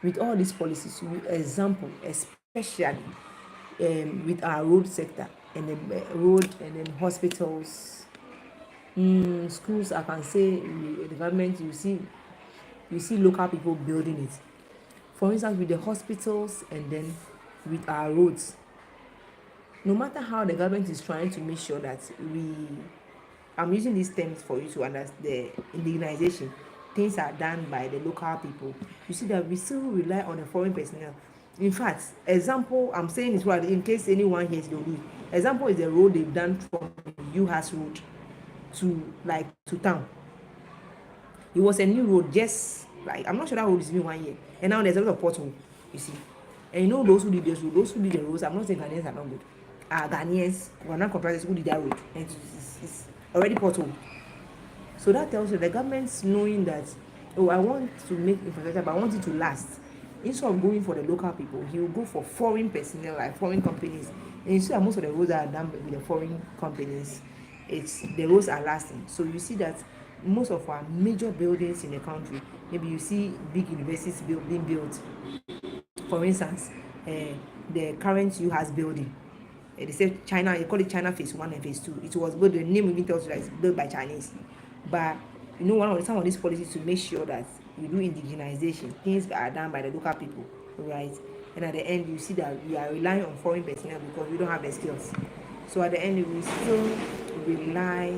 With all these policies, example, especially with our road sector and the road and then hospitals, schools. I can say the government, you see local people building it. For instance, with the hospitals and then with our roads, no matter how the government is trying to make sure that I'm using these terms for you to understand the indigenization, things are done by the local people. You see that we still rely on the foreign personnel. In fact, example, I'm saying this word in case anyone hears the road. Example is the road they've done from UHAS road to town. It was a new road, just like, I'm not sure that road is new 1 year, and now there's a lot of pothole. You see, and you know those who did this road, those who did the roads. I'm not saying Ghanaians are not good. Ghanaians, we're not contractors who did that road, and it's already pothole. So that tells you the government's knowing that, oh, I want to make infrastructure, but I want it to last. Instead of going for the local people, he will go for foreign personnel, like foreign companies. And you see that most of the roads are done with the foreign companies. The roads are lasting. So you see that most of our major buildings in the country, maybe you see big universities being built. For instance, the current UHAS building, they say China, they call it China Phase 1 and Phase 2. It was built, the name even tells you that it's built by Chinese. But you know, some of these policies to make sure that we do indigenization, things are done by the local people, right? And at the end, you see that we are relying on foreign personnel because we don't have the skills. So at the end, we still rely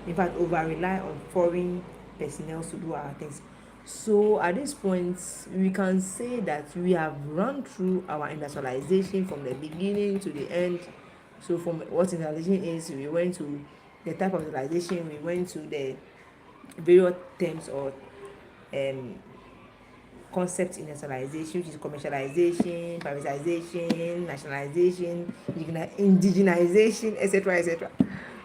in fact over rely on foreign personnel to do our things. So at this point we can say that we have run through our industrialization from the beginning to the end. So from what industrialization is, we went to the type of industrialization, we went to the various terms or um, concept in nationalization, which is commercialization, privatization, nationalization, indigenization, etc., etc.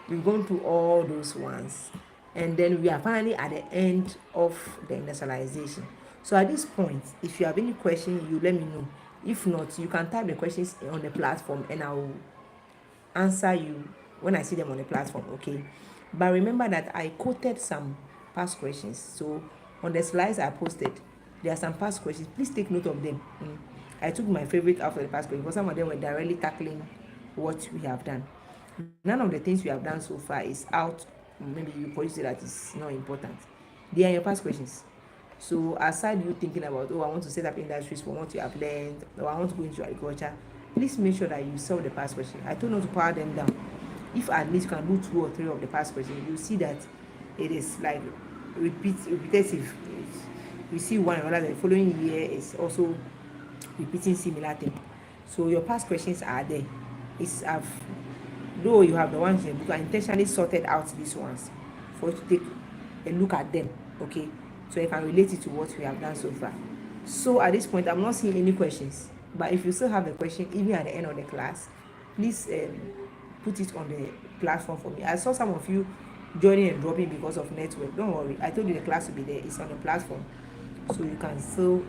We've gone through all those ones, and then we are finally at the end of the industrialization. So at this point, if you have any question, you let me know. If not, you can type the questions on the platform, and I will answer you when I see them on the platform, okay? But remember that I quoted some past questions. So on the slides I posted, there are some past questions. Please take note of them. I took my favorite out of the past questions because some of them were directly tackling what we have done. None of the things we have done so far is out. Maybe you probably say that it's not important. They are your past questions. So aside you thinking about, oh, I want to set up industries from what you have learned, or I want to go into agriculture, please make sure that you solve the past question. I told you to power them down. If at least you can do 2 or 3 of the past questions, you see that it is like repetitive. You see one another, the following year is also repeating similar thing. So your past questions are there. It's though you have the ones in the book, I intentionally sorted out these ones for you to take a look at them, okay? So you can relate it to what we have done so far. So at this point, I'm not seeing any questions. But if you still have a question, even at the end of the class, please put it on the platform for me. I saw some of you joining and dropping because of network. Don't worry. I told you the class will be there. It's on the platform. So you can still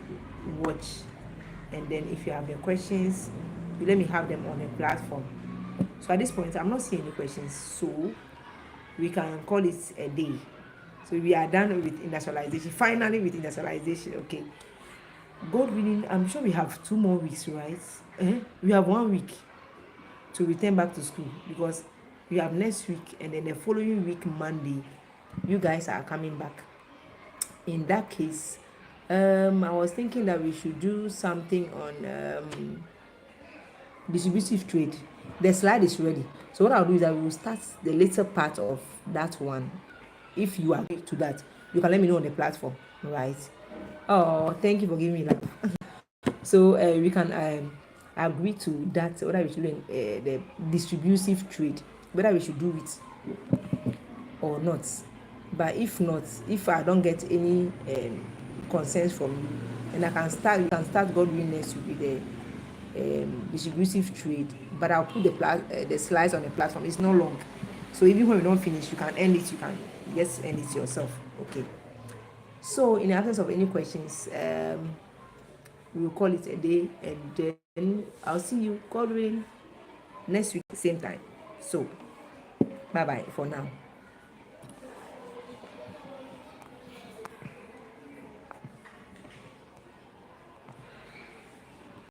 watch. And then if you have the questions, you let me have them on the platform. So at this point, I'm not seeing any questions. So we can call it a day. So we are done with industrialization. Finally with industrialization, okay. God willing, I'm sure we have 2 more weeks, right? We have 1 week to return back to school because we have next week and then the following week, Monday, you guys are coming back. In that case, I was thinking that we should do something on distributive trade. The slide is ready. So what I'll do is I will start the later part of that one. If you agree to that, you can let me know on the platform, right? Oh, thank you for giving me that. So we can agree to that, whether we should do the distributive trade, whether we should do it or not. But if not, if I don't get any concerns from you, then we can start God willing next week with the distributive trade. But I'll put the slides on the platform. It's not long, so even when we don't finish, you can end it. You can just end it yourself. Okay. So in the absence of any questions, we will call it a day, and then I'll see you, God willing, next week same time. So bye bye for now.